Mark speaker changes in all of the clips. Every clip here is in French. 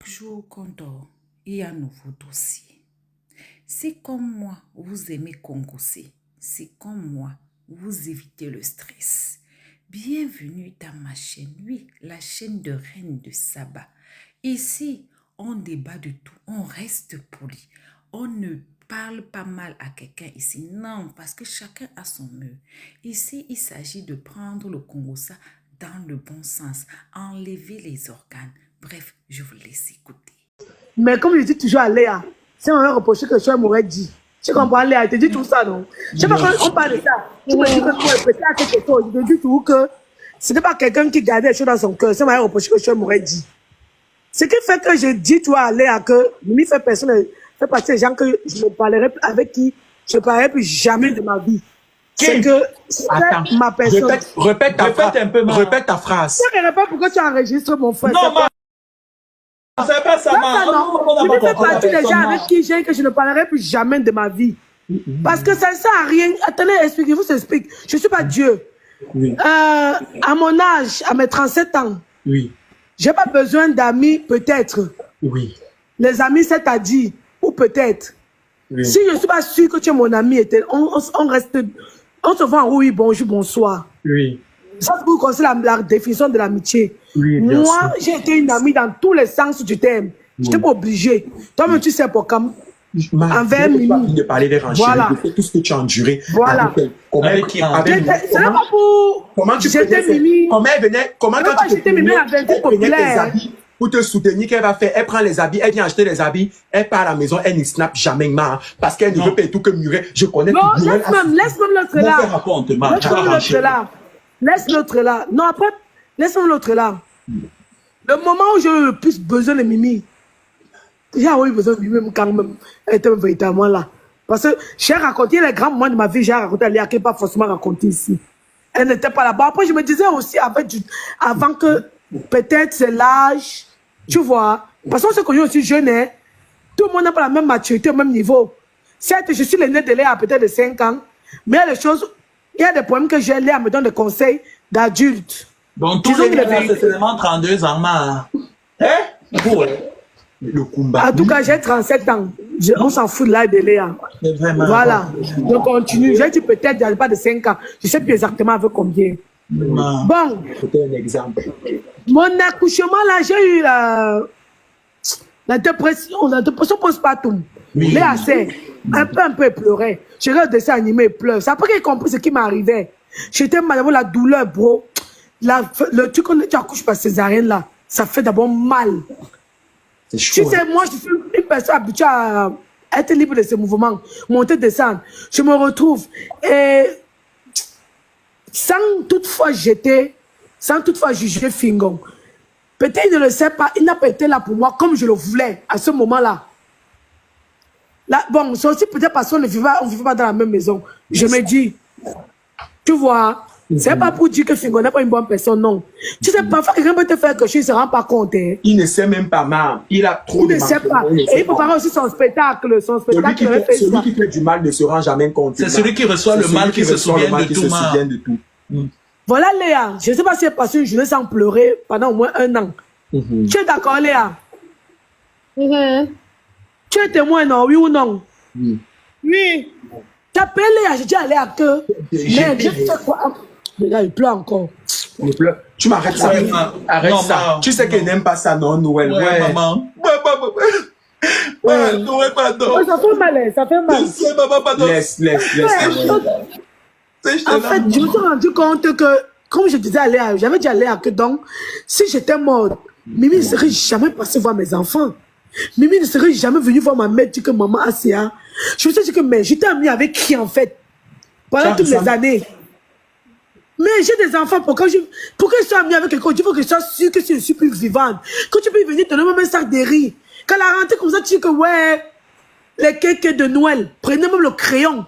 Speaker 1: Jour qu'on dort, il y a un nouveau dossier. Si comme moi, vous aimez congosser, si comme moi, vous évitez le stress, bienvenue dans ma chaîne, oui, la chaîne de Reine de Saba. Ici, on débat de tout, on reste poli, on ne parle pas mal à quelqu'un ici, non, parce que chacun a son mur. Ici, il s'agit de prendre le Congossa dans le bon sens, enlever les organes. Bref, je vous laisse écouter.
Speaker 2: Mais comme je dis toujours à Léa, si on m'avait reproché que je m'aurais dit. Tu comprends, Léa, je te dis tout ça, non? Je sais pas quand on parle de ça. Tu me dis que tu es peut-être à quelque chose. Je te dis tout que ce n'est pas quelqu'un qui gardait les choses dans son cœur. Si on m'avait reproché que je m'aurais dit. Ce qui fait que je dis, toi, à Léa, que Mimi fait personne, fait partie des gens que je ne parlerai avec qui je ne parlerai plus jamais de ma vie. C'est que c'est ma personne.
Speaker 3: Répète ta phrase.
Speaker 2: Je ne sais pas pourquoi tu enregistres mon frère.
Speaker 3: Non, c'est pas ça,
Speaker 2: non. Je fais partie des gens avec qui j'ai que je ne parlerai plus jamais de ma vie. Parce que ça ne sert à rien. Attendez, expliquez-vous, s'explique. Je ne suis pas Dieu.
Speaker 3: Oui.
Speaker 2: À mon âge, à mes 37 ans,
Speaker 3: Oui.
Speaker 2: je n'ai pas besoin d'amis, peut-être.
Speaker 3: Oui.
Speaker 2: Les amis, c'est-à-dire, ou peut-être.
Speaker 3: Oui.
Speaker 2: Si je ne suis pas sûr que tu es mon ami, on reste, on se voit en oui, bonjour, bonsoir.
Speaker 3: Oui.
Speaker 2: Ça, c'est pour connaître la définition de l'amitié.
Speaker 3: Oui,
Speaker 2: moi, j'ai été une amie dans tous les sens du terme. Je n'étais pas obligée. Toi-même, tu sais pourquoi. Envers Mimi.
Speaker 3: De parler des ranchers,
Speaker 2: voilà.
Speaker 3: de tout ce que tu as enduré.
Speaker 2: Voilà.
Speaker 3: Avec qui?
Speaker 2: C'est pas pour.
Speaker 3: Comment tu
Speaker 2: j'étais Mimi.
Speaker 3: Comment elle venait? Comment quand tu
Speaker 2: j'étais Mimi, la vérité populaire.
Speaker 3: Pour te soutenir, qu'elle va faire? Elle prend les habits, elle vient acheter les habits, elle part à la maison, elle ne snap jamais mal parce qu'elle ne veut pas tout que Muret. Je connais
Speaker 2: non, laisse-moi l'autre là. Laisse l'autre là. Non, après, laisse-moi l'autre là. Le moment où j'ai eu le plus besoin de Mimi, j'ai eu besoin de Mimi quand même, elle était véritablement là. Parce que j'ai raconté les grands moments de ma vie, j'ai raconté à Léa qui n'est pas forcément raconté ici. Elle n'était pas là-bas. Après, je me disais aussi, avant que peut-être c'est l'âge, tu vois, parce qu'on se connaît aussi jeune, hein, tout le monde n'a pas la même maturité au même niveau. Certes, je suis l'aîné de Léa peut-être de 5 ans, mais il y a des choses, il y a des problèmes que j'ai, Léa me donne des conseils d'adulte.
Speaker 4: Donc, tous les gars, c'est seulement 32 ans, ma. Hein?
Speaker 3: Le combat.
Speaker 2: En tout cas, j'ai 37 ans. On s'en fout de l'âge de Léa. Voilà. Donc, continue. J'ai dit peut-être, il n'y a pas de 5 ans. Je ne sais plus exactement avec combien. Bon.
Speaker 3: C'était un exemple.
Speaker 2: Mon accouchement, là, j'ai eu la dépression. La dépression postpartum. Léa, c'est un peu, elle pleurait. J'ai regardé le dessin animé, elle pleure. C'est après qu'elle a compris ce qui m'arrivait. J'étais malade, la douleur, bro. Le truc quand tu accouches par césarienne, là, ça fait d'abord mal.
Speaker 3: C'est chaud.
Speaker 2: Tu sais, moi, je suis une personne habituée à être libre de ses mouvements, monter, descendre. Je me retrouve. Et sans toutefois juger Fingon. Peut-être il ne le sait pas, il n'a pas été là pour moi comme je le voulais à ce moment-là. Là, bon, c'est aussi peut-être parce qu'on ne vit pas dans la même maison. Je me dis, tu vois, c'est pas pour dire que Fingon n'est pas une bonne personne, non. Tu sais, parfois quelqu'un peut te faire quelque chose, il ne se rend pas compte. Hein.
Speaker 3: Il ne sait même pas mal. Il a trop de mal.
Speaker 2: Il ne sait pas. Et il préparer aussi son spectacle.
Speaker 3: Celui qui fait du mal ne se rend jamais compte.
Speaker 4: C'est celui qui reçoit le mal qui se souvient de tout.
Speaker 2: Voilà, Léa. Je ne sais pas si elle passe une journée sans pleurer pendant au moins 1 an. Tu es d'accord, Léa? Tu es témoin, non? Oui ou non? Oui. Tu appelles Léa, je dis à Léa que... Mais je sais quoi? Léa, il pleure encore.
Speaker 3: Il pleure. Tu m'arrêtes ça. Arrête ça. Tu sais qu'elle n'aime pas ça, non, Noël?
Speaker 4: Ouais, maman.
Speaker 3: Noël, pardon.
Speaker 2: Ça fait mal, ça fait mal.
Speaker 3: Laisse.
Speaker 2: En fait, je me suis rendu compte que, comme je disais à Léa, j'avais dit à Léa que donc, si j'étais morte, Mimi ne serait jamais passée voir mes enfants. Mimi ne serait jamais venue voir ma mère dire que maman Asia. Je me suis dit que, mais j'étais amie avec qui en fait? Pendant toutes les années. Mais j'ai des enfants, pourquoi je suis amie avec quelqu'un? Il faut que je sois sûre que je suis plus vivante. Que tu peux venir te donner même un sac de riz. Quand la rentrée comme ça, tu dis que ouais, les cakes de Noël, prenez même le crayon.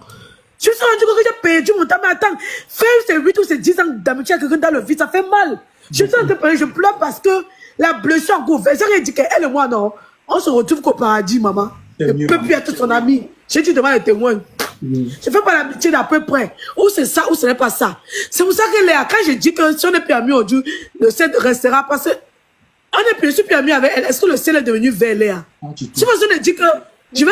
Speaker 2: Je me suis rendu compte que j'ai perdu mon temps. Mais attends, faire ces 8 ou ces 10 ans d'amitié avec quelqu'un dans le vide, ça fait mal. Je suis en train de pleurer, je pleure parce que la blessure encore ouverte. J'ai rien dit qu'elle et moi, non, on se retrouve qu'au paradis, maman. Je ne peux plus être son ami. J'ai dit devant les témoins. Je ne fais pas l'amitié d'à peu près. Ou c'est ça, ou ce n'est pas ça. C'est pour ça que Léa, quand je dis que si on n'est plus amis aujourd'hui, le set restera parce que Je suis plus amie avec elle. Est-ce que le ciel est devenu vert, Léa? Si vous me dites que je vais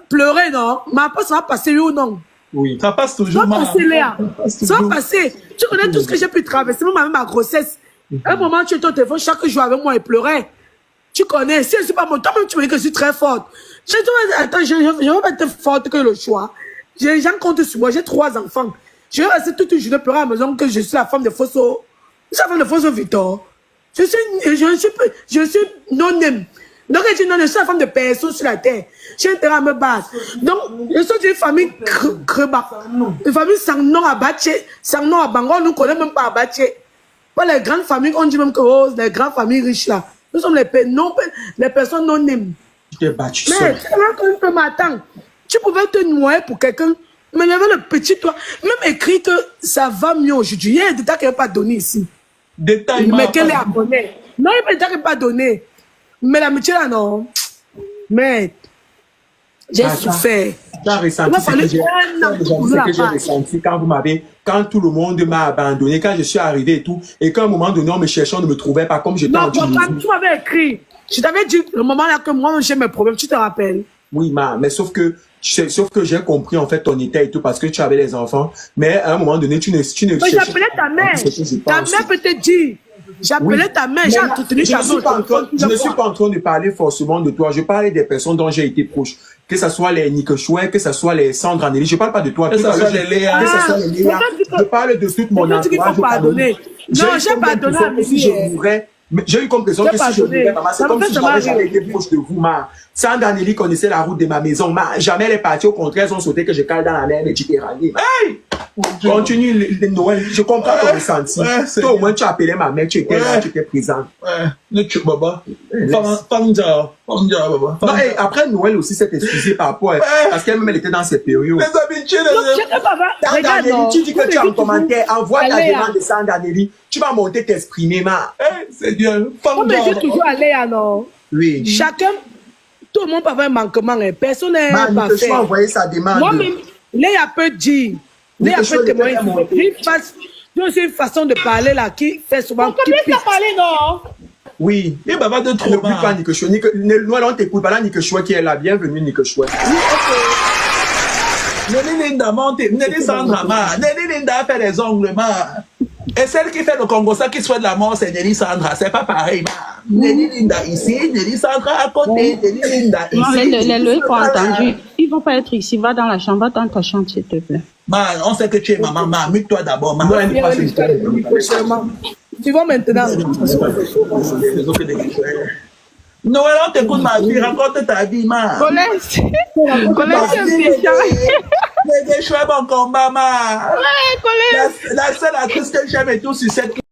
Speaker 2: pleurer, non, ma part, ça va passer, oui ou non?
Speaker 3: Oui.
Speaker 4: Ça passe
Speaker 2: Ça
Speaker 4: toujours,
Speaker 2: va
Speaker 4: ma.
Speaker 2: passer, Léa. Ça va passer. Tu connais tout ce que j'ai pu traverser, même ma grossesse. À un moment, tu es au téléphone chaque jour avec moi et pleurais. Tu connais, si je ne suis pas mon toi-même, tu me dis que je suis très forte. Attends, je ne vais pas être forte que le choix. Les gens comptent sur moi, j'ai 3 enfants. Je vais rester toute une journée pleurer à la maison que je suis la femme de Fosso. Je suis la femme de Fosso Victor. Je suis non-name. Donc, je dis non, je suis la femme de personne sur la terre. J'ai intérêt à me battre. Donc, je suis d'une famille creba. Une famille sans nom à Baché, sans nom à Bango, on ne connaît même pas à Baché. Pas les grandes familles, on dit même que oh, les grandes familles riches là. Nous sommes les personnes non-name.
Speaker 3: Tu t'es battu
Speaker 2: Mais
Speaker 3: seul.
Speaker 2: tu peux m'attendre. Tu pouvais te noyer pour quelqu'un. Mais il y avait le petit toi. Même écrit que ça va mieux aujourd'hui. Il y a un détail qu'il n'a pas donné ici.
Speaker 4: Détail,
Speaker 2: Mais qu'elle est abonnée. Non, il y a un détail qu'il n'a pas donné. Mais l'amitié là, non. Mais j'ai souffert.
Speaker 3: J'ai ressenti ce que j'ai ressenti quand tout le monde m'a abandonné, quand je suis arrivé et tout, et qu'à un moment donné, on me cherchait, on ne me trouvait pas comme j'étais en
Speaker 2: Non,
Speaker 3: Tunisie.
Speaker 2: quand tu m'avais écrit, je t'avais dit le moment là que moi j'ai mes problèmes, tu te rappelles?
Speaker 3: Oui, mais sauf que j'ai compris en fait ton état et tout parce que tu avais les enfants, mais à un moment donné, tu ne
Speaker 2: Mais j'appelais ta mère. Ta mère peut te dire. J'appelais ta mère, j'ai entretenu ta mère.
Speaker 3: Je ne suis pas en train de parler forcément de toi. Je parle des personnes dont j'ai été proche. Que ce soit les Nick Chouet, que ce soit les Sandra Nelly. Je ne parle pas de toi.
Speaker 4: Que ce soit les Léa.
Speaker 3: Que ce soit les Léa. Je parle de toute mon entourage.
Speaker 2: Non, j'ai pardonné à Mimi.
Speaker 3: J'ai eu comme raison que si je mourais, maman, c'est comme si j'avais jamais été proche de vous, ma. Sandra Nelly connaissait la route de ma maison, ma. Jamais elle est partie, au contraire, elles ont sauté que je cale dans la mer Méditerranée. Hey! Continue le Noël, je comprends ton ressenti. Toi, au moins, tu appelais ma mère, tu étais là, tu étais présente.
Speaker 4: Ne tu baba. Fanga, baba.
Speaker 3: Non, et après Noël aussi s'est excusé par rapport, parce qu'elle-même, elle était dans ces périodes.
Speaker 4: Les habitués,
Speaker 3: Sandra Nelly, tu dis que tu as un commentaire, envoie ta demande de Sandra Nelly, tu vas monter t'exprimer, ma.
Speaker 4: C'est bien.
Speaker 2: Mais j'ai toujours allé à non.
Speaker 3: Oui.
Speaker 2: Chacun, tout le monde peut avoir un manquement, personne n'est
Speaker 3: Man,
Speaker 2: pas
Speaker 3: tu
Speaker 2: fait.
Speaker 3: peux envoyer sa demande.
Speaker 2: Moi-même, Léa peut dire, Léa peut témoigner. C'est une façon de parler là qui fait souvent.
Speaker 5: Combien tu as parlé, non?
Speaker 3: Oui.
Speaker 4: Et baba de
Speaker 3: Ne
Speaker 4: trop.
Speaker 3: plus pas Nick Chouet. Noël, on t'écoute pas là, Nick Chouet qui est là. Bienvenue, Nick Chouet.
Speaker 4: Nelly Linda monte, Nelly Sandra ma, Nelly Linda fait les ongles ma. Et celle qui fait le Congo, ça qui souhaite la mort, c'est Nelly Sandra, c'est pas pareil ma. Nelly Linda ici, Nelly Sandra à côté, Nelly Linda ici.
Speaker 5: Non, les lois ont entendu. Ils vont pas être ici. Va dans la chambre, va dans ta chambre, s'il te plaît.
Speaker 4: Ma, on sait que tu es maman, ma, mute-toi d'abord, ma.
Speaker 2: Tu vois maintenant.
Speaker 4: Noël, on t'écoute ma vie, raconte ta vie, ma.
Speaker 5: Collège, c'est méchant.
Speaker 4: Les chouettes, bon combat, ma.
Speaker 5: Ouais, collège.
Speaker 4: La seule actrice que j'aime et tout sur cette